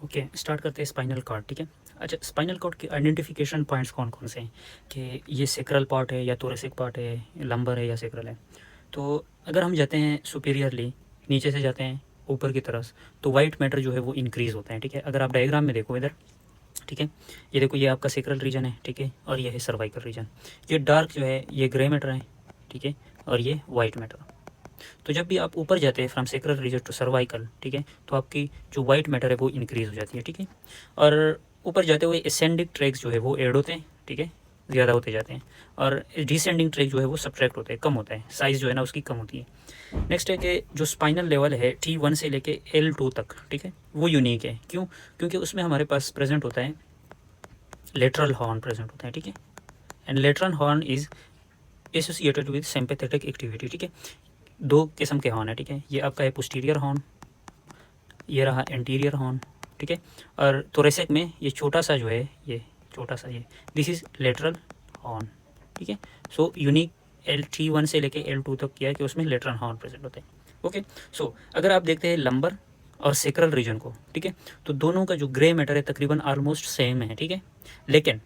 Okay, start करते हैं spinal cord. ठीक है। अच्छा, स्पाइनल कॉर्ड के आइडेंटिफिकेशन पॉइंट्स कौन कौन से हैं कि ये सेक्रल पार्ट है या थोरेसिक पार्ट है, लंबर है या सेक्रल है। तो अगर हम जाते हैं सुपीरियरली, नीचे से जाते हैं ऊपर की तरफ, तो वाइट मैटर जो है वो इंक्रीज़ होता है। ठीक है। अगर आप डायग्राम में देखो इधर, ठीक है, ये देखो, ये आपका सेक्रल रीजन है। ठीक है। और ये है सर्वाइकल रीजन। ये डार्क जो है ये ग्रे मैटर है। ठीक है। और ये वाइट मैटर। तो जब भी आप ऊपर जाते हैं from sacral region to cervical, ठीक है, तो आपकी जो वाइट मैटर है वो इंक्रीज़ हो जाती है। ठीक है। और ऊपर जाते हुए एसेंडिंग ट्रैक्स जो है वो ऐड होते हैं। ठीक है, ज़्यादा होते जाते हैं। और डिसेंडिंग ट्रैक जो है वो सब्ट्रैक्ट होते हैं, कम होता है, साइज़ जो है ना उसकी कम होती है। नेक्स्ट है कि जो स्पाइनल लेवल है T1 से लेके L2 तक, ठीक है, वो यूनिक है। क्यों? क्योंकि उसमें हमारे पास प्रेजेंट होता है लेटरल हॉर्न प्रेजेंट होता है। ठीक है। And lateral horn is associated with sympathetic activity. ठीक है। दो किस्म के हॉर्न है। ठीक है। ये आपका है पोस्टीरियर हॉर्न, ये रहा एंटीरियर हॉर्न। ठीक है। और थोरेसिक में ये छोटा सा जो है, ये छोटा सा, ये दिस इज लेटरल हॉर्न। ठीक है। सो यूनिक L1 से लेके L2 तक किया है कि उसमें लेटरल हॉर्न प्रेजेंट होते हैं। ओके। सो अगर आप देखते हैं लंबर और सेक्रल रीजन को, ठीक है, तो दोनों का जो ग्रे मैटर है तकरीबन ऑलमोस्ट सेम है। ठीक है। लेकिन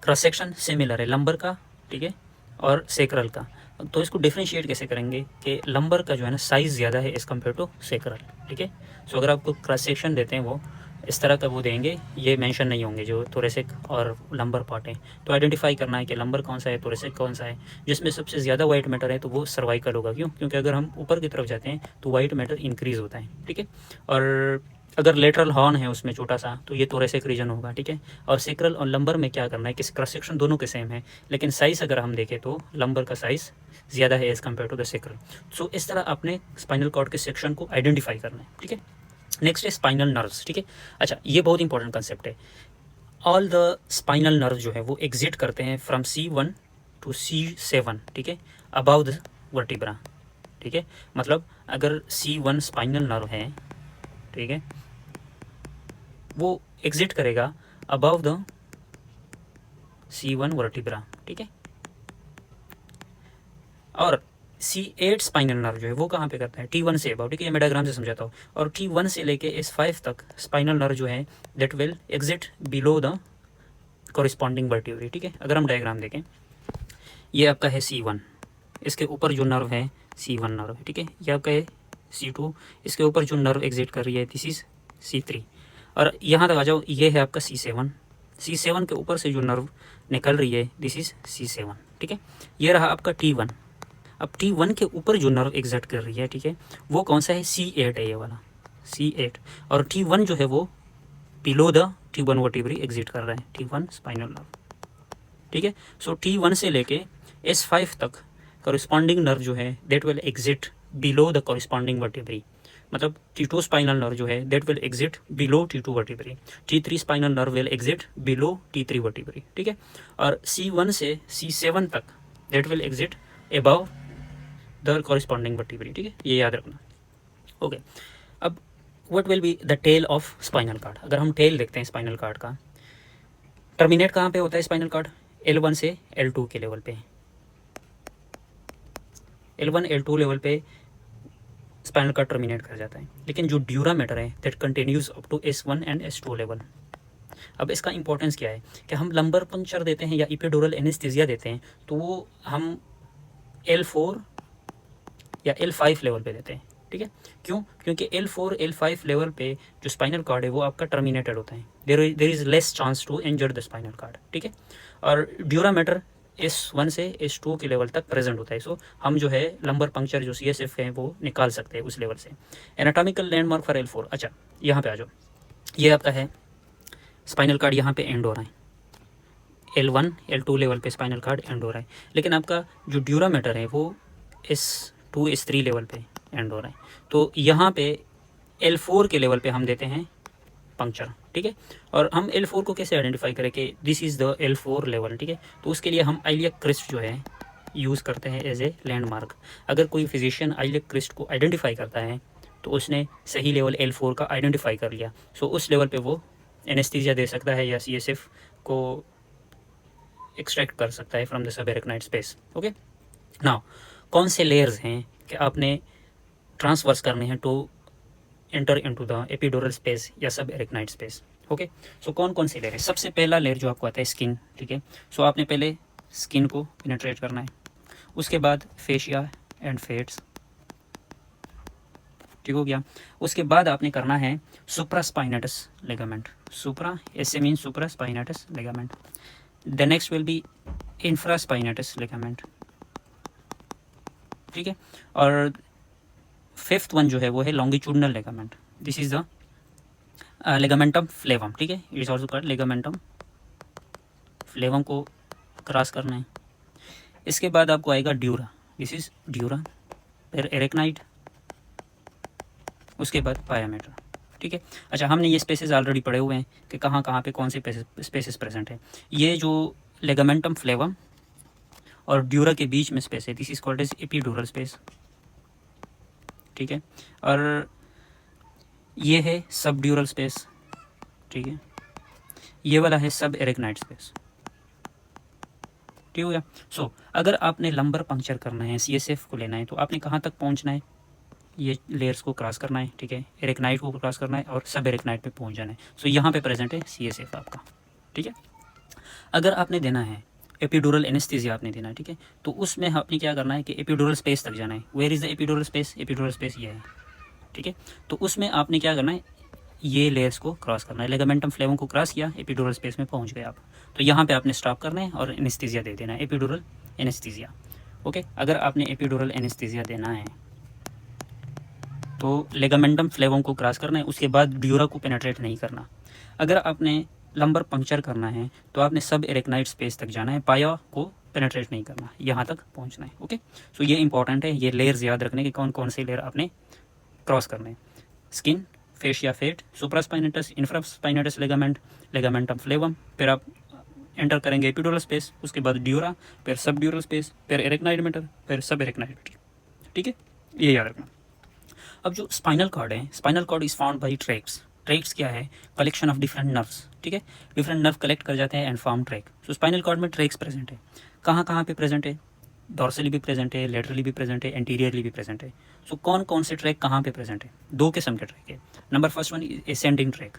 क्रॉस सेक्शन सिमिलर है लंबर का, ठीक है, और सेक्रल का। तो इसको डिफ्रेंशिएट कैसे करेंगे कि लंबर का जो है ना साइज़ ज़्यादा है एज़ कम्पेयर टू सेक्रल। ठीक है। सो अगर आपको क्रॉस सेक्शन देते हैं वो इस तरह का वो देंगे, ये मेंशन नहीं होंगे जो थोरेसिक और लंबर पार्ट है। तो आइडेंटिफाई करना है कि लंबर कौन सा है, थोरेसिक कौन सा है। जिसमें सबसे ज़्यादा वाइट मैटर है तो वो सर्वाइकल होगा। क्यों? क्योंकि अगर हम ऊपर की तरफ जाते हैं तो वाइट मैटर इंक्रीज़ होता है। ठीक है। और अगर लेटरल हॉर्न है उसमें छोटा सा, तो ये थोरेसिक रीजन होगा। ठीक है। और सेक्रल और लंबर में क्या करना है कि क्रॉस सेक्शन दोनों के सेम है, लेकिन साइज़ अगर हम देखें तो लंबर का साइज़ ज़्यादा है as compared to the sacral. So इस तरह आपने स्पाइनल कॉर्ड के सेक्शन को आइडेंटिफाई करना है। ठीक है। नेक्स्ट है स्पाइनल नर्व्स। ठीक है। अच्छा, ये बहुत इंपॉर्टेंट कंसेप्ट है। ऑल द स्पाइनल नर्व जो है वो एग्जिट करते हैं फ्रॉम C1 टू C7। ठीक है, अबाउ द वर्टिब्रा। ठीक है। मतलब अगर C1 स्पाइनल नर्व है, ठीक है, वो एग्जिट करेगा अबव द C1 वर्टिब्रा। ठीक है। और C8 स्पाइनल नर्व जो है वो कहाँ पे करता है? T1 से अबाउ। ठीक है, ये मैं डायग्राम से समझाता हूँ। और T1 से लेके S5 तक स्पाइनल नर्व जो है that will exit below the corresponding vertebrae. ठीक है। अगर हम डायग्राम देखें, ये आपका है C1, इसके ऊपर जो नर्व है C1 नर्व है। ठीक है। ये आपका है C2, इसके ऊपर जो नर्व एग्जिट कर रही है दिस इज C3। और यहाँ तक आ जाओ, ये है आपका C7, C7 के ऊपर से जो नर्व निकल रही है दिस इज C7। ठीक है। ये रहा आपका T1। अब T1 के ऊपर जो नर्व एग्जिट कर रही है, ठीक है, वो कौन सा है? C8 है, ये वाला C8। और T1 जो है वो below the T1 vertebrae exit कर रहा है, T1 स्पाइनल नर्व। ठीक है। सो T1 से लेके S5 तक कॉरिस्पॉन्डिंग नर्व जो है that will exit below the corresponding vertebra. मतलब T2 स्पाइनल नर्व जो है that will exit below T2 vertebra. T3 spinal nerve will exit below T3 vertebra. ठीक है। और C1 से C7 तक that will exit above the corresponding vertebra. ठीक है, ये याद रखना। ओके। अब what will be the tail of spinal cord? अगर हम टेल देखते हैं स्पाइनल कार्ड का, टर्मिनेट कहाँ पे होता है स्पाइनल कार्ड? L1 से L2 के लेवल पे। L1 L2 लेवल पे स्पाइनल कार्ड टर्मिनेट कर जाता है। लेकिन जो ड्यूरा मैटर है that continues up to S1 and S2 level. अब इसका इंपॉर्टेंस क्या है कि हम लंबर पंक्चर देते हैं या इपिडुरल एनेस्थीसिया देते हैं तो वो हम L4 या L5 लेवल पे देते हैं। ठीक है। क्यों? क्योंकि L4 L5 लेवल पे जो स्पाइनल कार्ड है वो आपका टर्मिनेटेड होता है। There is less chance to injure the spinal cord. ठीक है। और ड्यूरा मैटर S1 से S2 के लेवल तक प्रेजेंट होता है। सो हम जो है लंबर पंक्चर जो CSF है वो निकाल सकते हैं उस लेवल से। Anatomical landmark for L4। अच्छा, यहाँ पे आ जाओ, ये आपका है स्पाइनल कार्ड, यहाँ पे एंड हो रहा है। L1 L2 लेवल पे स्पाइनल कार्ड एंड हो रहा है, लेकिन आपका जो ड्यूरा मैटर है वो S2 S3 लेवल पे एंड हो रहा है। तो यहाँ पे L4 के लेवल पे हम देते हैं पंक्चर। ठीक है। और हम L4 को कैसे आइडेंटिफाई करें कि this is the L4 level? ठीक है। तो उसके लिए हम आइलियक क्रिस्ट जो है यूज़ करते हैं एज ए लैंडमार्क। अगर कोई फिजिशियन आइलियक क्रिस्ट को आइडेंटिफाई करता है तो उसने सही लेवल L4 का आइडेंटिफाई कर लिया। सो उस लेवल पे वो एनेस्थीसिया दे सकता है या CSF को एक्सट्रैक्ट कर सकता है from the subarachnoid space. Okay. Now कौन से लेयर्स हैं कि आपने ट्रांसवर्स करने हैं to enter into the epidural space या सब एरिकनाइड स्पेस। ओके, सो कौन कौन सी लेयर है? सबसे पहला लेयर जो आपको आता है स्किन, ठीक है। सो आपने पहले स्किन को पेनिट्रेट करना है, उसके बाद फेशिया एंड फेट्स, ठीक हो गया। उसके बाद आपने करना है सुप्रास्पाइनेटस लिगामेंट, सुप्रा ऐसे mean supraspinatus ligament. The next will be infraspinatus ligament, ठीक है। और फिफ्थ वन जो है वो है longitudinal ligament, this is the ligamentum फ्लेवम, ठीक है। It is also called ligamentum फ्लेवम को क्रॉस करना है। इसके बाद आपको आएगा ड्यूरा, दिस इज ड्यूरा, फिर एरेक्नाइड, उसके बाद पायामेटर, ठीक है। अच्छा, हमने ये स्पेसेस ऑलरेडी पढ़े हुए हैं कि कहाँ कहाँ पे कौन से स्पेसेस प्रेजेंट है। ये जो लिगामेंटम फ्लेवम और ड्यूरा के बीच में स्पेस है, this is called as epidural space, ठीक है। और ये है सब ड्यूरल स्पेस, ठीक है। ये वाला है सब एरेक्नाइड स्पेस, ठीक हो गया। सो अगर आपने लंबर पंक्चर करना है, CSF को लेना है, तो आपने कहाँ तक पहुँचना है? ये लेयर्स को क्रॉस करना है, ठीक है। एरेक्नाइड को क्रॉस करना है और सब एरेक्नाइड पे पहुँच जाना है। सो यहाँ पे प्रेजेंट है CSF आपका, ठीक है। अगर आपने देना है एपिड्यूरल एनेस्थीसिया आपने देना है, ठीक है, तो उसमें आपने क्या करना है कि एपिड्यूरल स्पेस तक जाना है। Where is the epidural space? Epidural space ये है, ठीक है। तो उसमें आपने क्या करना है, ये लेयर्स को क्रॉस करना है। लिगामेंटम फ्लेवम को क्रॉस किया, एपिड्यूरल स्पेस में पहुंच गए आप, तो यहाँ पे आपने स्टॉप करना है और एनेस्थीसिया दे देना है, एपिड्यूरल एनेस्थीसिया। ओके, अगर आपने एपिड्यूरल एनेस्थीसिया देना है तो लिगामेंटम फ्लेवम को क्रॉस करना है, उसके बाद ड्यूरा को पेनिट्रेट नहीं करना। अगर आपने लंबर पंक्चर करना है तो आपने सब एरेक्नाइड स्पेस तक जाना है, पाया को पेनिट्रेट नहीं करना, यहाँ तक पहुँचना है। ओके, सो ये इंपॉर्टेंट है, ये लेयर्स याद रखने के कौन कौन से लेयर आपने क्रॉस करने हैं। Skin, fascia fat, supraspinatus, infraspinatus ligament, ligamentum flavum, फिर आप एंटर करेंगे एपिड्यूरल स्पेस, उसके बाद ड्यूरा, फिर सब ड्यूरल स्पेस, फिर एरेक्नाइड मैटर, फिर सब एरेक्नाइड मैटर, ठीक है, ये याद रखना। अब जो स्पाइनल कॉर्ड है, spinal cord is found by tracts. Tracts क्या है? कलेक्शन ऑफ डिफरेंट नर्व्स, ठीक है। डिफरेंट नर्व कलेक्ट कर जाते हैं and form tract. So spinal cord में ट्रैक्स प्रेजेंट है। कहाँ कहाँ पे प्रेजेंट है? डॉर्सली भी प्रेजेंट है, लेटरली भी प्रेजेंट है, एंटीरियरली भी प्रेजेंट है। सो कौन कौन से ट्रैक कहाँ पे प्रेजेंट है? दो किस्म के ट्रैक है। Number first one is ascending track,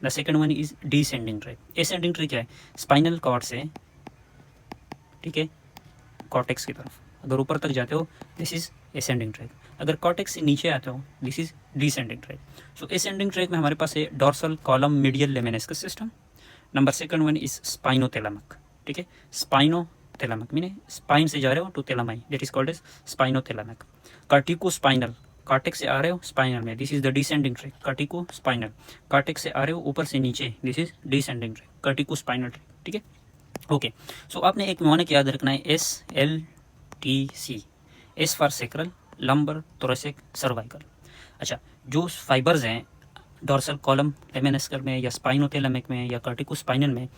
the second one is descending track. Ascending track क्या है? स्पाइनल कॉर्ड से, ठीक है, कॉर्टेक्स की तरफ अगर ऊपर तक जाते हो, दिस इज एसेंडिंग ट्रैक। अगर कॉर्टेक्स से नीचे आते हो, this is descending tract. So ascending tract में हमारे पास है dorsal column medial lemniscus system. Number second one is spinothalamic, ठीक है। स्पाइनोथैलेमक मीने स्पाइन से जा रहे हो to thalami, that is called as spinothalamic. Corticospinal, cortex से आ रहे हो स्पाइनल में, this is the descending tract, corticospinal. Cortex से आ रहे हो ऊपर से नीचे, this is descending tract, corticospinal tract, ठीक है। ओके, सो आपने एक मोनिक याद रखना है, SLTC। S for sacral, lumbar, thoracic, cervical. अच्छा, जो फाइबर्स हैं डॉर्सल कॉलम लेमेनिस्कस में या स्पाइनोथैलेमिक में या कार्टिको स्पाइनल में,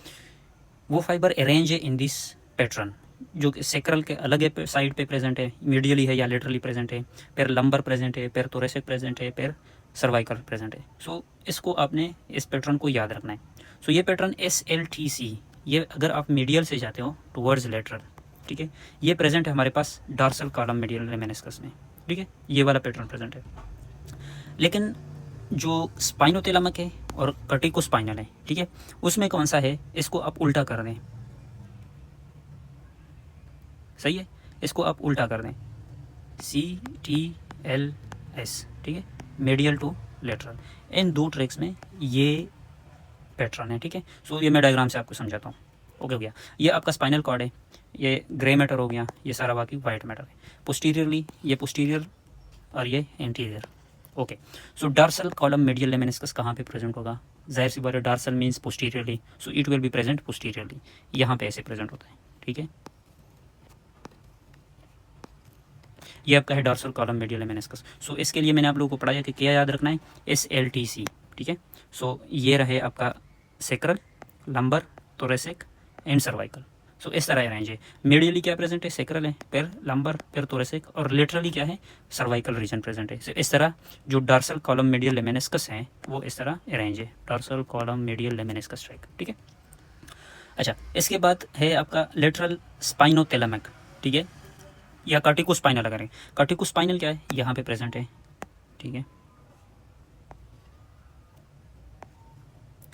वो फाइबर अरेंज है इन दिस पैटर्न, जो कि सेक्रल के अलग साइड पे प्रेजेंट है, मीडियली है या लेटरली प्रेजेंट है, फिर लंबर प्रेजेंट है, फिर थोरेसिक प्रेजेंट है, फिर सर्वाइकल प्रेजेंट है। सो इसको आपने इस पैटर्न को याद रखना है। सो ये पैटर्न SLTC, ये अगर आप मीडियल से जाते हो टुवर्ड्स लेटरल, ठीक है, ये प्रेजेंट है हमारे पास डॉर्सल कॉलम मीडियल लेमेनिस्कस में, ठीक है, ये वाला पैटर्न प्रेजेंट है। लेकिन जो स्पाइनोथैलेमिक है और कार्टिको स्पाइनल है, ठीक है, उसमें कौन सा है? इसको आप उल्टा कर दें, सही है, इसको आप उल्टा कर दें, CTLS, ठीक है, मीडियल टू लेटरल। इन दो ट्रैक्स में ये पैटर्न है, ठीक है। सो ये मैं डायग्राम से आपको समझाता हूँ। ओके हो गया, ये आपका स्पाइनल कॉर्ड है, ये ग्रे मैटर हो गया, ये सारा बाकी वाइट मैटर है। पोस्टीरियरली ये पोस्टीरियर और ये एंटीरियर। ओके, सो डॉर्सल कॉलम मीडियल लेमेनिस्कस कहाँ पे प्रेजेंट होगा? जाहिर सी बात है, dorsal means posteriorly, so it will be present posteriorly, यहाँ पे ऐसे प्रेजेंट होता है, ठीक है। ये आपका है डॉर्सल कॉलम मीडियल लेमेनिस्कस। सो इसके लिए मैंने आप लोगों को पढ़ाया कि क्या याद रखना है? SLTC, ठीक है। सो ये रहे आपका sacral, lumbar, thoracic and cervical. So इस तरह अरेंज है। मीडियली क्या प्रेजेंट है? सेक्रल है, फिर लंबर, फिर थोरेसिक, और लेटरली क्या है? सर्वाइकल रीजन प्रेजेंट है। सो इस तरह जो डॉर्सल कॉलम मीडियल लेमेनिस्कस है वो इस तरह अरेंज है, dorsal column medial lemniscus track, ठीक है। अच्छा, इसके बाद है आपका लेटरल स्पाइनोथैलेमिक, ठीक है, या कार्टिको स्पाइनल। अगर कार्टिको स्पाइनल क्या है? यहाँ पे प्रेजेंट है, ठीक है,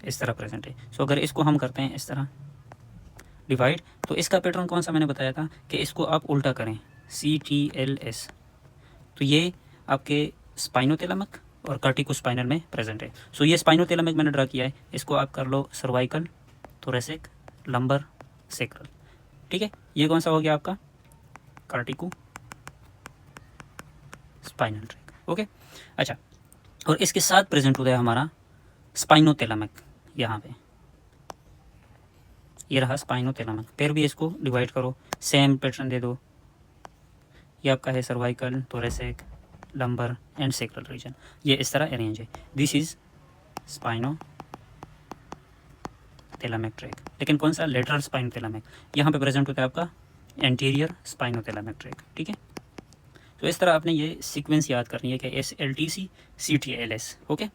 इस तरह प्रेजेंट है। सो अगर इसको हम करते हैं इस तरह डिवाइड, तो इसका पैटर्न कौन सा मैंने बताया था कि इसको आप उल्टा करें, CTLS, तो ये आपके स्पाइनोथैलेमिक और कार्टिकोस्पाइनल में प्रेजेंट है। सो ये स्पाइनोथैलेमिक मैंने ड्रा किया है, इसको आप कर लो सर्वाइकल, थोरेसिक, लंबर, सेक्रल, ठीक है। ये कौन सा हो गया आपका कार्टिको स्पाइनल ट्रैक, ओके। अच्छा, और इसके साथ प्रेजेंट होता है हमारा स्पाइनोथैलेमिक, यहाँ पे ये रहा स्पाइनोथैलेमिक। फिर भी इसको डिवाइड करो, सेम पैटर्न दे दो, ये आपका है cervical, thoracic, lumbar and sacral region, ये इस तरह अरेंज है। This is spinothalamic tract. लेकिन कौन सा लेटरल स्पाइनोथैलेमिक, यहाँ पे प्रेजेंट होता है आपका एंटीरियर स्पाइनोथैलेमिक ट्रैक, ठीक है। तो इस तरह आपने ये सीक्वेंस याद करनी है कि SLTC CTLS, okay.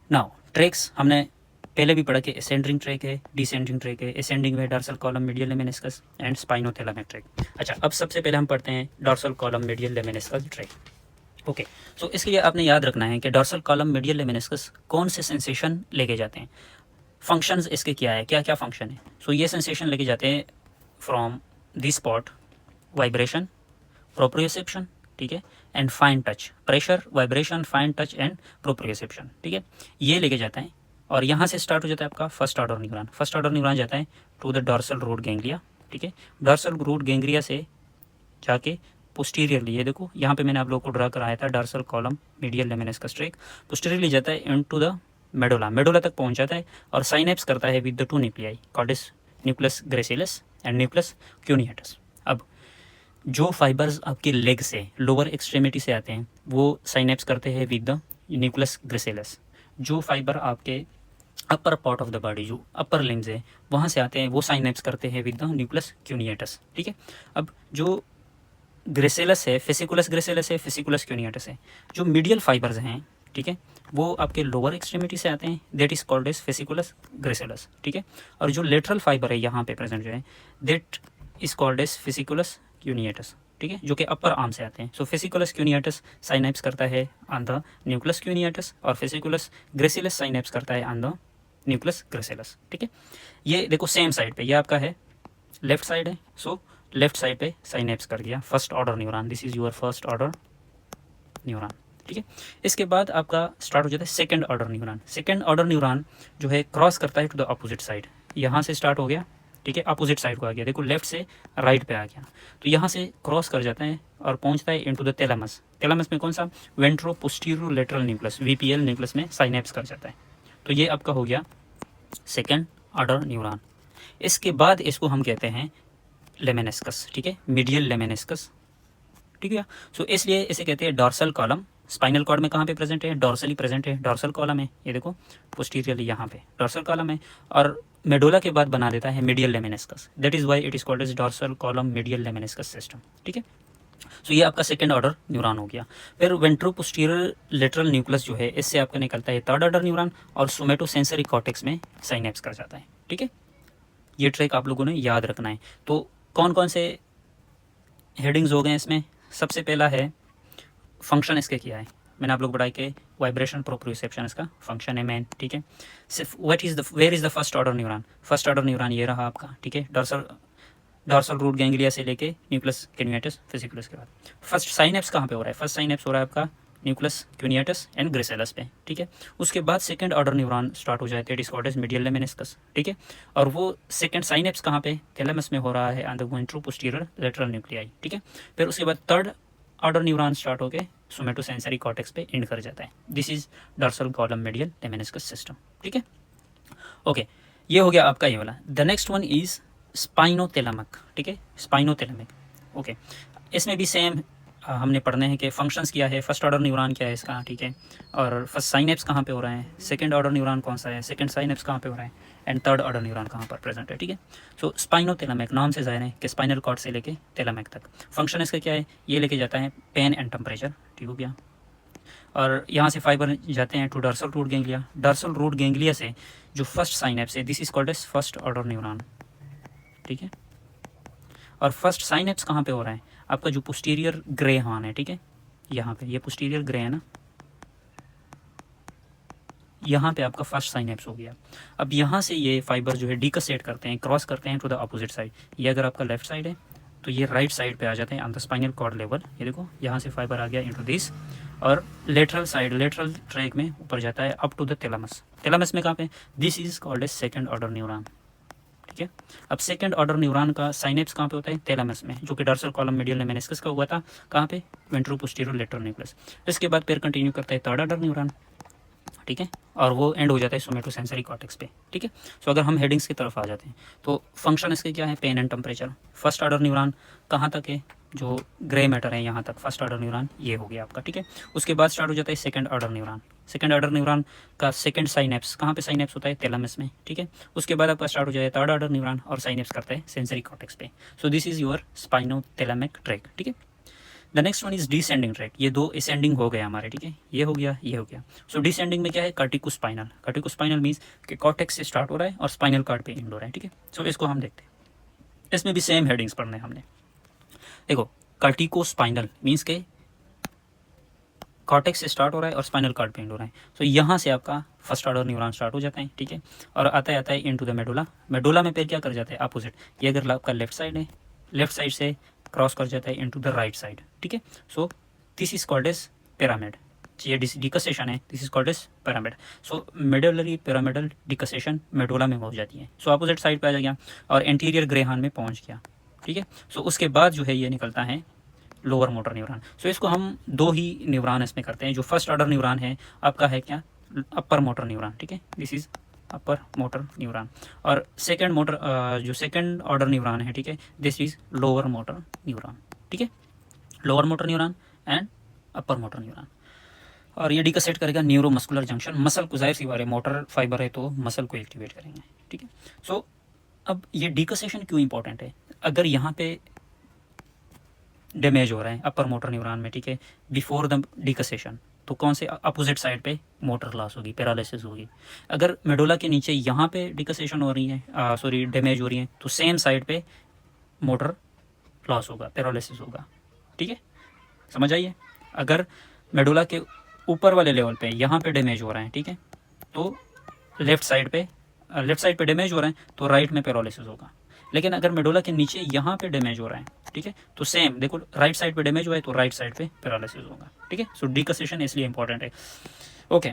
Now tracts हमने पहले भी पढ़ा कि असेंडिंग ट्रैक है, डिसेंडिंग ट्रैक है। असेंडिंग में dorsal column, medial lemniscus and spinothalamic tract. अच्छा, अब सबसे पहले हम पढ़ते हैं dorsal column, medial lemniscus tract, okay. So इसके लिए आपने याद रखना है कि डॉर्सल कॉलम, मीडियल लेमेनिस्कस कौन से सेंसेशन लेके जाते हैं, फंक्शंस इसके क्या है, क्या क्या फंक्शन है। सो ये सेंसेशन लेके जाते हैं from this spot, vibration, proprioception, ठीक है, and fine touch, pressure, vibration, fine touch and proprioception, ठीक है, ये लेके जाता है। और यहाँ से स्टार्ट हो जाता है आपका first order neuron. First order neuron जाता है to the dorsal root ganglia, ठीक है। डॉर्सल रूट गैंग्लिया से जाके पोस्टीरियरली, ये देखो यहाँ पे मैंने आप लोगों को ड्रा कराया था dorsal column, medial lemniscus tract, posteriorly जाता है इनटू द मेडुला, मेडुला तक पहुँच जाता है और साइनेप्स करता है with the two nuclei called as nucleus gracilis and nucleus cuneatus. अब जो फाइबर्स आपके लेग से, लोअर एक्सट्रीमिटी से आते हैं, वो साइनेप्स करते हैं विद द न्यूक्लियस ग्रेसिलस। जो फाइबर आपके upper part of the body, जो अपर लिम्स है, वहाँ से आते हैं, वो साइनेप्स करते हैं विद द न्यूक्लियस क्यूनिएटस, ठीक है। अब जो ग्रेसिलस है, फेसिकुलस ग्रेसिलस है, फेसिकुलस क्यूनिएटस है, जो मीडियल फाइबर्स हैं, ठीक है, वो आपके लोअर एक्सट्रीमिटी से आते हैं, that is called as fasciculus gracilis, ठीक है। और जो लेटरल फाइबर है यहाँ पे प्रेजेंट जो है, that is called as fasciculus cuneatus, ठीक है, जो कि अपर आर्म से आते हैं। सो फेसिकुलस क्यूनिएटस साइनेप्स करता है ऑन द न्यूक्लियस क्यूनिएटस और फेसिकुलस ग्रेसिलस साइनेप्स करता है ऑन द न्यूक्लियस ग्रेसिलस, ठीक है। ये देखो सेम साइड पे, ये आपका है लेफ्ट साइड है, सो लेफ्ट साइड पे साइनेप्स कर दिया first order neuron, this is your first order neuron, ठीक है। इसके बाद आपका स्टार्ट हो जाता है second order neuron. Second order neuron जो है क्रॉस करता है टू द अपोजिट साइड, यहाँ से स्टार्ट हो गया, ठीक है, अपोजिट साइड को आ गया, देखो लेफ्ट से राइट पे आ गया, तो यहाँ से क्रॉस कर जाता है और पहुँचता है इनटू द थैलेमस। थैलेमस में कौन सा, ventro posterior lateral nucleus, VPL nucleus में साइनेप्स कर जाता है। तो ये आपका हो गया सेकेंड ऑर्डर न्यूरॉन। इसके बाद इसको हम कहते हैं लेमेनिस्कस, ठीक है, मीडियल लेमेनिस्कस, ठीक है। सो इसलिए इसे कहते हैं डॉर्सल कॉलम। स्पाइनल कॉर्ड में कहाँ पे प्रेजेंट है, डॉर्सली प्रेजेंट है, डॉर्सल कॉलम है, ये देखो पोस्टीरियरली यहाँ पे डॉर्सल कॉलम है, और मेडुला के बाद बना देता है medial lemniscus, that is why it is called as dorsal column medial lemniscus system, ठीक है। सो ये आपका सेकंड ऑर्डर न्यूरॉन हो गया। फिर वेंट्रो पोस्टीरियर लेटरल न्यूक्लियस जो है, इससे आपका निकलता है थर्ड ऑर्डर न्यूरॉन और सोमेटोसेंसरी कॉर्टेक्स में साइनेप्स कर जाता है, ठीक है। ये ट्रैक आप लोगों ने याद रखना है। तो कौन कौन से हेडिंग्स हो गए इसमें, सबसे पहला है फंक्शन इसके क्या है, मैंने आप लोग बताया कि वाइब्रेशन प्रोप्रियोसेप्शन इसका फंक्शन है मेन, ठीक है। सिर्फ where is the first order neuron, first order neuron ये रहा आपका, ठीक है, डॉर्सल रूट गैंग्लिया से लेके न्यूक्लियस क्यूनिएटस फेसिकुलस के बाद। फर्स्ट साइनेप्स कहाँ पे हो रहा है, फर्स्ट साइनेप्स हो रहा है आपका न्यूक्लियस क्यूनिएटस एंड ग्रेसिलस पे, ठीक है। उसके बाद सेकंड ऑर्डर न्यूरॉन स्टार्ट हो जाते हैं, it is called as medial lemniscus, ठीक है। और वो सेकंड साइनेप्स कहाँ पे, थैलेमस में हो रहा है on the ventro posterior lateral nuclei, ठीक है। फिर उसके बाद थर्ड ऑर्डर न्यूरॉन स्टार्ट होके सोमेटोसेंसरी कॉर्टेक्स पे एंड कर जाता है, this is dorsal column medial lemniscus system, ठीक है। ओके, ये हो गया आपका ये वाला। The next one is spinothalamic, ठीक है, स्पाइनोथैलेमिक, ओके। इसमें भी सेम हमने पढ़ने हैं कि फंक्शंस क्या है, फर्स्ट ऑर्डर न्यूरॉन क्या है इसका, ठीक है, और फर्स्ट साइनेप्स कहाँ पे हो रहा है, सेकंड ऑर्डर न्यूरॉन कौन सा है, सेकंड साइनेप्स कहाँ पे हो रहा है, एंड थर्ड ऑर्डर न्यूरॉन कहाँ पर प्रेजेंट है, ठीक है। सो स्पाइनोथैलेमिक नाम से जाहिर है कि स्पाइनल कॉर्ड से लेके थैलेमिक तक फंक्शन इसका क्या है, ये लेके जाता है पेन एंड टेम्परेचर, ठीक हो गया। और यहाँ से फाइबर जाते हैं to dorsal root ganglia, dorsal root ganglia से जो फर्स्ट साइनेप्स है, this is called as first order neuron, ठीक है। और फर्स्ट साइनेप्स कहाँ पे हो रहा है, आपका जो पोस्टीरियर ग्रे हॉर्न है, ठीक है, यहाँ पे ये पोस्टीरियर ग्रे है ना, यहाँ पे आपका फर्स्ट साइनेप्स हो गया। अब यहाँ से ये फाइबर जो है डिकसेट करते हैं, क्रॉस करते हैं टू द अपोजिट साइड। ये अगर आपका लेफ्ट साइड है तो ये राइट साइड पे आ जाते हैं on the spinal cord level. ये देखो यहाँ से फाइबर आ गया इनटू दिस, और लेटरल साइड, लेटरल ट्रैक में ऊपर जाता है up to the thalamus. Thalamus में कहाँ पे? This is called a second order neuron. ठीक है, अब सेकंड ऑर्डर न्यूरॉन का साइनेप्स कहाँ पे होता है? थैलेमस में, जो कि डॉर्सल कॉलम मीडियल मेनिस्कस का हुआ था। कहाँ पे? वेंट्रोपोस्टीरियर लेटरल न्यूक्लियस। इसके बाद फिर कंटिन्यू करता है थर्ड ऑर्डर न्यूरॉन। ठीक है, और वो एंड हो जाता है सोमेटोसेंसरी कॉर्टेक्स पे। ठीक है, सो अगर हम हेडिंग्स की तरफ आ जाते हैं तो फंक्शन इसके क्या है? Pain and temperature. First order neuron कहाँ तक है? जो ग्रे मैटर है यहाँ तक फर्स्ट ऑर्डर न्यूरॉन ये हो गया आपका। ठीक है, उसके बाद स्टार्ट हो जाता है second order neuron. Second order neuron का सेकंड साइनेप्स कहाँ पे साइनेप्स होता है? थैलेमस में। ठीक है, उसके बाद आपका स्टार्ट हो जाए थर्ड ऑर्डर न्यूरॉन और साइनेप्स करता है सेंसरी कॉर्टेक्स पे। सो this is your spinothalamic track. ठीक है, the next one is descending track. ये दो असेंडिंग हो गए हमारे। ठीक है, ये हो गया, ये हो गया। सो डिसेंडिंग में क्या है? कार्टिकोस्पाइनल। कार्टिकोस्पाइनल मीन्स कि कॉर्टेक्स से स्टार्ट हो रहा है और स्पाइनल कॉर्ड पे एंड हो रहा है। ठीक है, सो इसको हम देखते हैं। इसमें भी सेम हेडिंग्स पढ़ने हैं हमने। देखो, कार्टिकोस्पाइनल मीन्स के कॉर्टेक्स से स्टार्ट हो रहा है और स्पाइनल कॉर्ड पे एंड हो रहा है। सो यहाँ से आपका फर्स्ट ऑर्डर न्यूरॉन स्टार्ट हो जाता है। ठीक है, और आता है इनटू द मेडुला। मेडुला में फिर क्या कर जाता है? अपोजिट। ये अगर आपका लेफ्ट साइड है, लेफ्ट साइड से क्रॉस कर जाता है इनटू द राइट साइड। ठीक है, so this is called age pyramid. ये डिकसेशन है, this is called age pyramid. So medullary pyramidal डिकसेशन medulla में हो जाती है। सो अपोजिट साइड पे आ गया और एंटीरियर ग्रेहान में पहुंच गया। ठीक है, सो उसके बाद जो है ये निकलता है लोअर मोटर न्यूरॉन। सो इसको हम दो ही न्यूरॉन इसमें करते हैं। जो फर्स्ट ऑर्डर न्यूरॉन है आपका है क्या? अपर मोटर न्यूरॉन। ठीक है, this is upper motor neuron. और सेकंड मोटर जो सेकंड ऑर्डर न्यूरॉन है, ठीक है, this is lower motor neuron. ठीक है, lower motor neuron and upper motor neuron. और ये डिकसेट करेगा न्यूरोमस्कुलर जंक्शन। मसल को, जाहिर सी बात है मोटर फाइबर है तो मसल को एक्टिवेट करेंगे। ठीक है, सो अब ये डिकसेशन क्यों इंपॉर्टेंट है? अगर यहाँ पे डैमेज हो रहा है अपर मोटर न्यूरॉन में, ठीक है, बिफोर द डिकसेशन, तो कौन से अपोजिट साइड पे मोटर लॉस होगी, पैरालिसिस होगी। अगर मेडुला के नीचे यहाँ पे डिकसेशन हो रही है, सॉरी डैमेज हो रही है, तो सेम साइड पे मोटर लॉस होगा, पैरालिसिस होगा। ठीक है, समझ आइए। अगर मेडुला के ऊपर वाले लेवल पे यहाँ पे डैमेज हो रहा है, ठीक है, तो लेफ्ट साइड पे डैमेज हो रहा है तो राइट में पैरालिसिस होगा। लेकिन अगर मेडुला के नीचे यहाँ पे डैमेज हो रहा है, ठीक है, तो सेम देखो राइट साइड पे डैमेज हुआ है तो राइट साइड पे पैरालिसिस होगा। ठीक है, सो डिकसेशन इसलिए इंपॉर्टेंट है। ओके,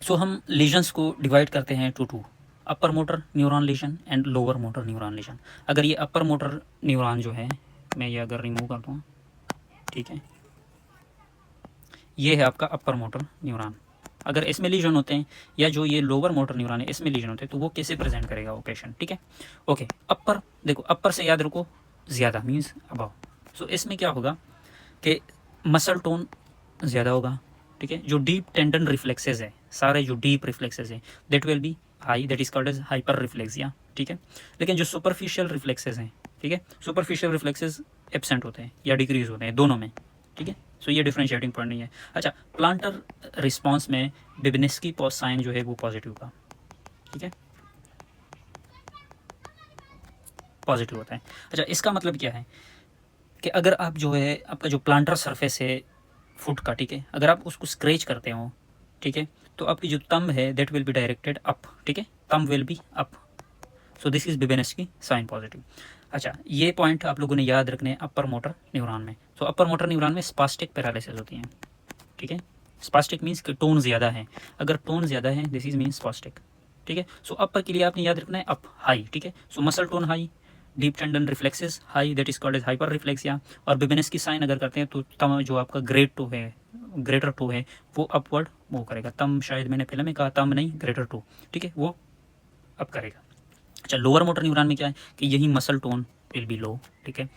सो हम लीजन्स को डिवाइड करते हैं to upper motor neuron lesion and lower motor neuron lesion. अगर ये अपर मोटर न्यूरॉन जो है, मैं ये अगर रिमूव कर दूँ, ठीक है, ये है आपका अपर मोटर न्यूरॉन। अगर इसमें लीजन होते हैं या जो ये लोअर मोटर न्यूरॉन है इसमें लीजन होते हैं तो वो कैसे प्रेजेंट करेगा वो पेशेंट। ठीक है, ओके, अपर देखो, अपर से याद रखो ज़्यादा मीन्स अबव। सो इसमें क्या होगा कि मसल टोन ज़्यादा होगा। ठीक है, जो डीप टेंडन रिफ्लेक्सेस है, सारे जो डीप रिफ्लेक्सेस है that will be high, that is called as hyperreflexia. ठीक है, लेकिन जो सुपरफिशियल रिफ्लेक्सेस हैं, ठीक है, सुपरफिशियल रिफ्लेक्सेस एब्सेंट होते हैं या डिक्रीज होते हैं दोनों में। ठीक है, सो ये डिफरेंशिएटिंग पॉइंट नहीं है। अच्छा, प्लांटर रिस्पॉन्स में बिबनेस्की साइन जो है वो पॉजिटिव का, ठीक है, पॉजिटिव होता है। अच्छा, इसका मतलब क्या है कि अगर आप जो है आपका जो प्लांटर सरफेस है फुट का, ठीक है, अगर आप उसको स्क्रैच करते हो, ठीक है, तो आपकी जो थंब है that will be directed up. ठीक है, thumb will be up. So this is Babinski sign positive. अच्छा, ये पॉइंट आप लोगों ने याद रखने हैं अपर मोटर न्यूरॉन में। तो अपर मोटर न्यूरॉन में स्पास्टिक पैरालिसिस होती है। ठीक है, स्पास्टिक मीन्स कि टोन ज़्यादा है। अगर टोन ज़्यादा है दिस इज मीन स्पास्टिक। ठीक है, सो अपर के लिए आपने याद रखना है अप हाई। ठीक है, so muscle tone high, deep tendon reflexes high, that is called as hyperreflexia. और बिबनेस्की साइन अगर करते हैं तो तम जो आपका ग्रेटर टू है वो अपवर्ड मूव करेगा। तम शायद मैंने फिल्म में कहा, तम नहीं, ग्रेटर टू। ठीक है, वो अप करेगा। अच्छा, लोअर मोटर न्यूरॉन में क्या है कि यही मसल टोन विल बी लो। ठीक है,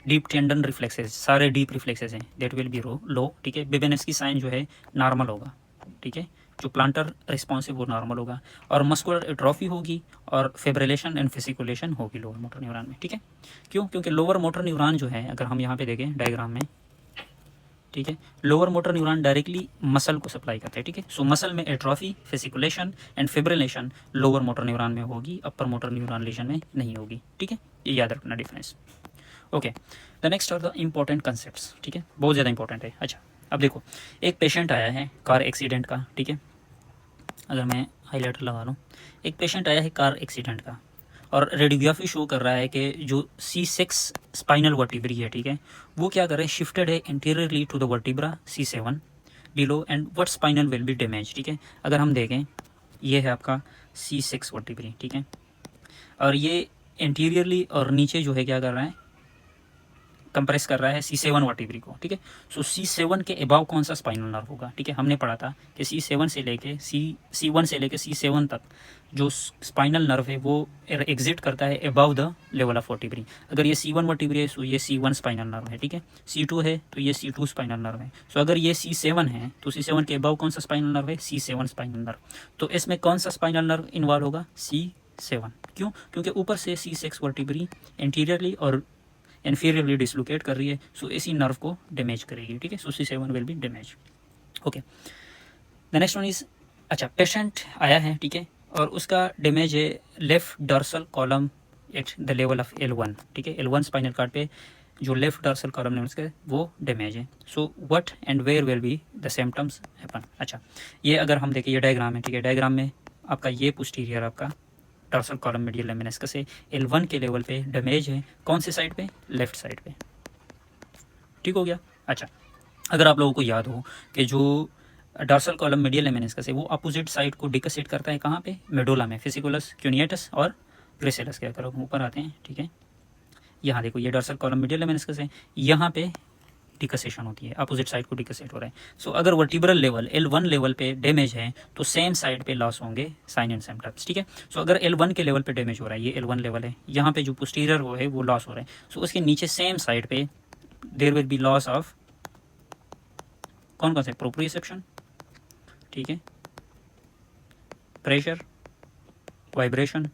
डीप टेंडन रिफ्लेक्सेस, सारे डीप रिफ्लेक्सेस हैं दैट विल बी लो। ठीक है, बिबनेस्की साइन जो है नॉर्मल होगा। ठीक है, जो प्लांटर रिस्पॉन्स है वो नॉर्मल होगा और मस्कुलर एट्रोफी होगी और फेब्रिलेशन एंड फेसिकुलेशन होगी लोअर मोटर न्यूरॉन में। ठीक है, क्यों? क्योंकि लोअर मोटर न्यूरॉन जो है, अगर हम यहाँ पे देखें डायग्राम में, ठीक है, lower motor neuron directly muscle को सप्लाई करते हैं। ठीक है, सो मसल में atrophy, fasciculation and fibrillation lower motor neuron में होगी, अपर मोटर न्यूरॉन लीजन में नहीं होगी। ठीक है, ये याद रखना difference. Okay, the next are the important concepts. ठीक है, बहुत ज़्यादा इंपॉर्टेंट है। अच्छा, अब देखो, एक पेशेंट आया है कार एक्सीडेंट का, ठीक है, अगर मैं हाईलाइटर लगा लूँ, एक पेशेंट आया है कार एक्सीडेंट का और रेडियोग्राफी शो कर रहा है कि जो C6 स्पाइनल वर्टिब्री है, ठीक है, वो क्या कर रहे हैं, शिफ्टेड है interiorly to the vertebra C7 below and what spinal will be damage, ठीक है। अगर हम देखें, ये है आपका C6 वर्टिब्री, ठीक है, और ये इंटीरियरली और नीचे जो है क्या कर रहा है, कंप्रेस कर रहा है C7 वर्टिब्री को, ठीक है। सो C7 के अबाव कौन सा स्पाइनल नर्व होगा, ठीक है। हमने पढ़ा था कि C7 से लेके C1 से लेके C7 तक जो स्पाइनल नर्व है वो एग्जिट करता है above the level of vertebrae. अगर ये C1 वर्टिब्री है तो ये C1 स्पाइनल नर्व है, ठीक है। C2 है तो ये C2 स्पाइनल नर्व है। सो अगर ये C7 है तो C7 के अबाव कौन सा स्पाइनल नर्व है, C7 स्पाइनल नर्व। तो इसमें कौन सा स्पाइनल नर्व इन्वॉल्व होगा, C7। क्यों, क्योंकि ऊपर से C6 वर्टिब्री इंटीरियरली और इन्फीरियरली डिसलोकेट कर रही है, सो इसी नर्व को डैमेज करेगी, ठीक है। सो C7 will be damage. Okay, the next one is, अच्छा पेशेंट आया है, ठीक है, और उसका डैमेज है left dorsal column at the level of L1, ठीक है। L1 स्पाइनल कार्ड पे जो लेफ्ट डॉर्सल कॉलम है उसके वो डैमेज है। So what and where will be the symptoms happen. अच्छा, ये अगर हम देखें, ये डायग्राम है, ठीक है। डायग्राम में आपका ये पोस्टीरियर आपका डॉर्सल कॉलम मीडियल लेमिनिस्कस से L1 के लेवल पे डैमेज है, कौन से साइड पे, लेफ्ट साइड पे, ठीक हो गया। अच्छा, अगर आप लोगों को याद हो कि जो डॉर्सल कॉलम मीडियल लेमिनिस्कस है वो अपोजिट साइड को डिकसेट करता है कहाँ पे, मेडुला में, फिसिकुलस, क्यूनिएटस और ग्रेसिलस के, अगर ऊपर आते हैं, ठीक है। यहाँ देखो, ये डॉर्सल कॉलम मीडियल लेमिनिस्कस है, यहाँ पे डिकसेशन होती है, अपोजिट साइड को डिकसेट हो रहा है। सो अगर वर्टिब्रल लेवल L1 लेवल पे डैमेज है तो सेम साइड पे लॉस होंगे साइन एंड सिम्टम्स, ठीक है। सो अगर L1 के लेवल पे डैमेज हो रहा है, ये L1 लेवल है, यहाँ पे जो पोस्टीरियर वो है वो लॉस हो रहा है, सो उसके नीचे सेम साइड पे there will be loss of कौन कौन से, प्रोप्रियोसेप्शन, ठीक है, pressure, vibration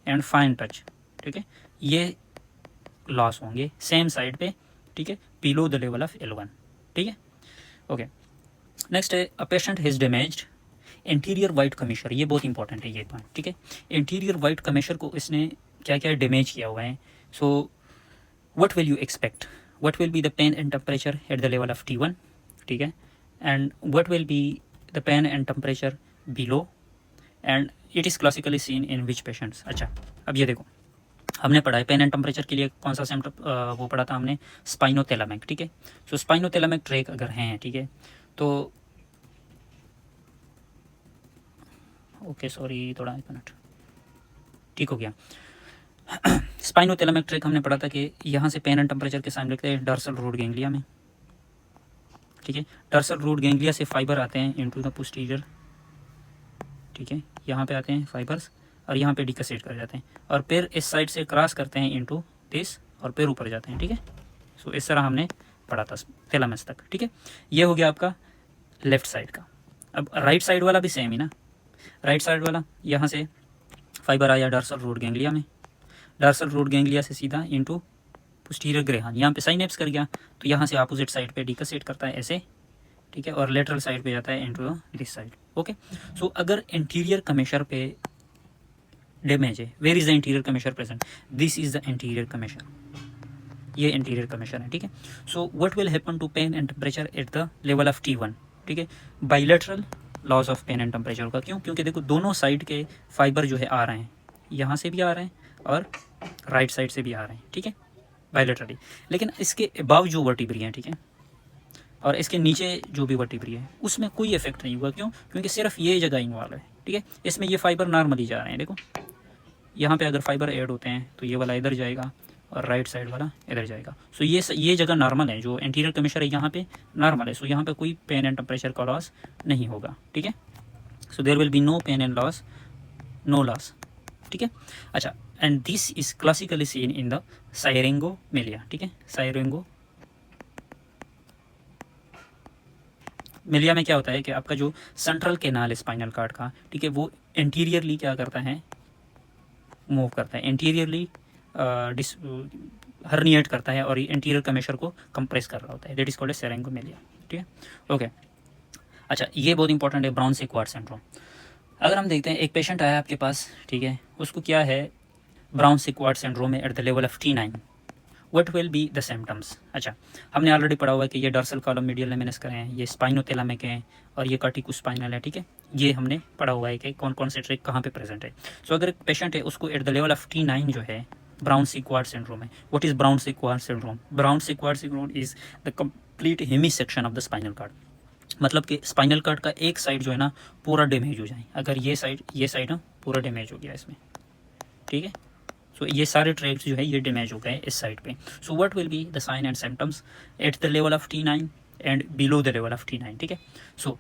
and fine touch, ठीक है, ये लॉस होंगे सेम साइड पे, ठीक है, below the level of L1, ठीक है। ओके, नेक्स्ट है, a patient has damaged anterior white commissure, ये बहुत इंपॉर्टेंट है ये पॉइंट, ठीक है। इंटीरियर वाइट कमिशर को इसने क्या क्या डैमेज किया हुआ है। So what will you expect, what will be the pain and temperature at the level of T1, ठीक है, and what will be the pain and temperature below, and it is classically seen in which patients. अच्छा, अब ये देखो, हमने पढ़ा है pain and temperature के लिए कौन सा सिम्टम वो पढ़ा था हमने, स्पाइनोथैलेमिक, ठीक है। सो स्पाइनोथैलेमिक ट्रैक अगर हैं, ठीक है, तो ओके सॉरी थोड़ा एक मिनट, ठीक हो गया। स्पाइनोथैलेमिक ट्रैक हमने पढ़ा था कि यहाँ से पेन एंड टेम्परेचर के सामने लिखते हैं डॉर्सल रूट गैंग्लिया में, ठीक है। डॉर्सल रूट गैंग्लिया से फाइबर आते हैं इनटू द पोस्टीरियर, ठीक है, यहाँ पे आते हैं फाइबर्स और यहाँ पे डिकसेट कर जाते हैं और फिर इस साइड से क्रॉस करते हैं इनटू दिस और फिर ऊपर जाते हैं, ठीक है। सो इस तरह हमने पढ़ा था थैलेमस तक, ठीक है। ये हो गया आपका लेफ्ट साइड का। अब राइट साइड वाला भी सेम ही ना, राइट साइड वाला यहाँ से फाइबर आया डॉर्सल रूट गैंग्लिया में, डॉर्सल रूट गैंग्लिया से सीधा इनटू पोस्टीरियर ग्रेहान, यहाँ पे साइनेप्स कर गया तो यहाँ से अपोजिट साइड पे डिकसेट करता है ऐसे, ठीक है, और लेटरल साइड पे जाता है into this side. Okay, so अगर इंटीरियर कमेशर पे डैमेज है, where is the anterior commissure present, this is the anterior commissure, ये इंटीरियर कमेशर है, ठीक है। So what will happen to pain and temperature at the level of T1, ठीक है, bilateral loss of pain and temperature का। क्यों, क्योंकि देखो दोनों साइड के फाइबर जो है आ रहे हैं, यहाँ से भी आ रहे हैं और राइट साइड से भी आ रहे हैं, ठीक है, बाइलेटरली। लेकिन इसके अबाव जो वर्टिब्री है, ठीक है, और इसके नीचे जो भी वर्टिब्री है उसमें कोई इफेक्ट नहीं हुआ। क्यों, क्योंकि सिर्फ ये जगह इन्वॉल्व है, ठीक है। इसमें ये फाइबर नॉर्मली जा रहे हैं, देखो यहाँ पे अगर फाइबर ऐड होते हैं तो ये वाला इधर जाएगा और राइट साइड वाला इधर जाएगा। सो ये जगह नॉर्मल है, जो इंटीरियर कमिशर है यहाँ पे नॉर्मल है। सो यहाँ पे कोई पेन एंड टेम्परेचर का लॉस नहीं होगा, ठीक है। So there will be no pain and loss, no loss, ठीक है। अच्छा, and this is classically seen in the syringomyelia, ठीक है। सायरेंगोमेलिया में क्या होता है कि आपका जो सेंट्रल कैनाल है स्पाइनल कार्ड का, ठीक है, वो इंटीरियरली क्या करता है, मूव करता है, इंटीरियरली हर्निएट करता है और इंटीरियर कमेशर को कंप्रेस कर रहा होता है, दैट इज कॉल्ड ए सेरेंगोमेलिया, ठीक है। ओके, अच्छा, ये बहुत इंपॉर्टेंट है, ब्राउन सेक्वार्ड सिंड्रोम। अगर हम देखते हैं एक पेशेंट आया आपके पास, ठीक है, उसको क्या है, ब्राउन सेक्वार्ड सिंड्रोम है eight the level of T9। What will be the symptoms. अच्छा, हमने ऑलरेडी पढ़ा हुआ है कि ये डॉर्सल कॉलम मीडियल लेमिनस्कर हैं, ये स्पाइनोथैलेमिक हैं और ये कार्टिकोस्पाइनल है, ठीक है। ये हमने पढ़ा हुआ है कि कौन कौन से ट्रेक कहाँ पे प्रेजेंट है। सो अगर एक पेशेंट है उसको eight the level of T9 जो है ब्राउन सीक्वार्ड सिंड्रोम है। What is Brown Sequard syndrome? Brown Sequard syndrome is the complete hemi section of the spinal cord. मतलब कि स्पाइनल कार्ड का एक साइड जो है ना पूरा डैमेज हो जाए। अगर ये साइड ना पूरा डैमेज हो गया इसमें, ठीक है। सो ये सारे ट्रैक्स जो है ये डैमेज हो गए इस साइड पे। So what will be the sign and symptoms at the level of T9 and below the level of T9, ठीक है। सो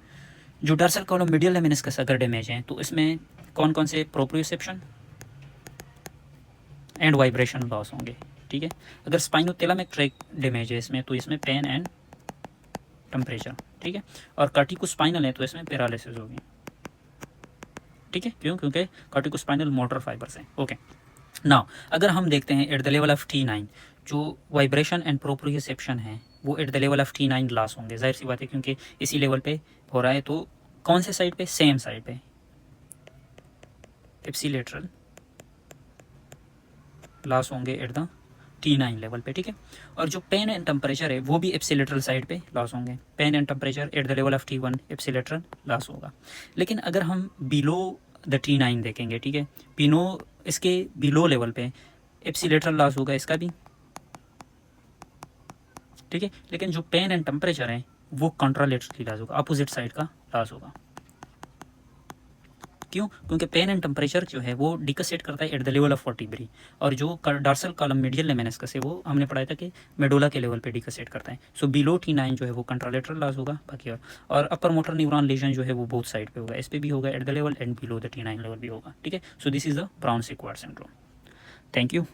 जो डॉर्सल कॉलम मीडियल लेमिनस्कस अगर डैमेज है तो इसमें कौन कौन से प्रोप्रियोसेप्शन एंड वाइब्रेशन लॉस होंगे, ठीक है। अगर स्पाइनोथैलेमिक ट्रैक डैमेज है इसमें तो इसमें पेन एंड टेम्परेचर, ठीक है। और कार्टिकोस्पाइनल है तो इसमें पैरालिसिस होगी, ठीक है। क्यों? क्योंकि कार्टिकोस्पाइनल मोटर फाइबर्स हैं। ओके, नाउ अगर हम देखते हैं eight the level of T9 जो वाइब्रेशन एंड प्रोप्रियोसेप्शन है वो eight the level of T9 loss होंगे। जाहिर सी बात है क्योंकि इसी लेवल पे हो रहा है। तो कौन से साइड पे? सेम साइड पे, एप्सिलेटरल लॉस होंगे एट द T9 लेवल पे, ठीक है। और जो पेन एंड टेम्परेचर है वो भी एप्सिलेटरल साइड पे लॉस होंगे। Pain and temperature at the level of T1 ipsilateral loss होगा। लेकिन अगर हम बिलो द T9 देखेंगे, ठीक है, इसके बिलो लेवल पे एप्सिलेटरल लॉस होगा इसका भी, ठीक है। लेकिन जो पेन एंड टेम्परेचर है वो कंट्रालेटरली लॉस होगा, अपोजिट साइड का लॉस होगा। क्यों? क्योंकि पेन एंड टेम्परेचर जो है वो डिकसेट करता है eight the level of vertebrae, और जो डॉर्सल कॉलम मीडियल लेमिनस्कस है वो हमने पढ़ाया था कि मेडुला के लेवल पे डिकसेट करता है। सो बिलो T9 जो है वो कंट्रालेटरल लॉस होगा बाकी, और अपर मोटर न्यूरॉन लेजन जो है वो बोथ साइड पे होगा, इस पे भी होगा at the level and below the T9 level भी होगा, ठीक है। So this is the Brown Sequard syndrome. Thank you.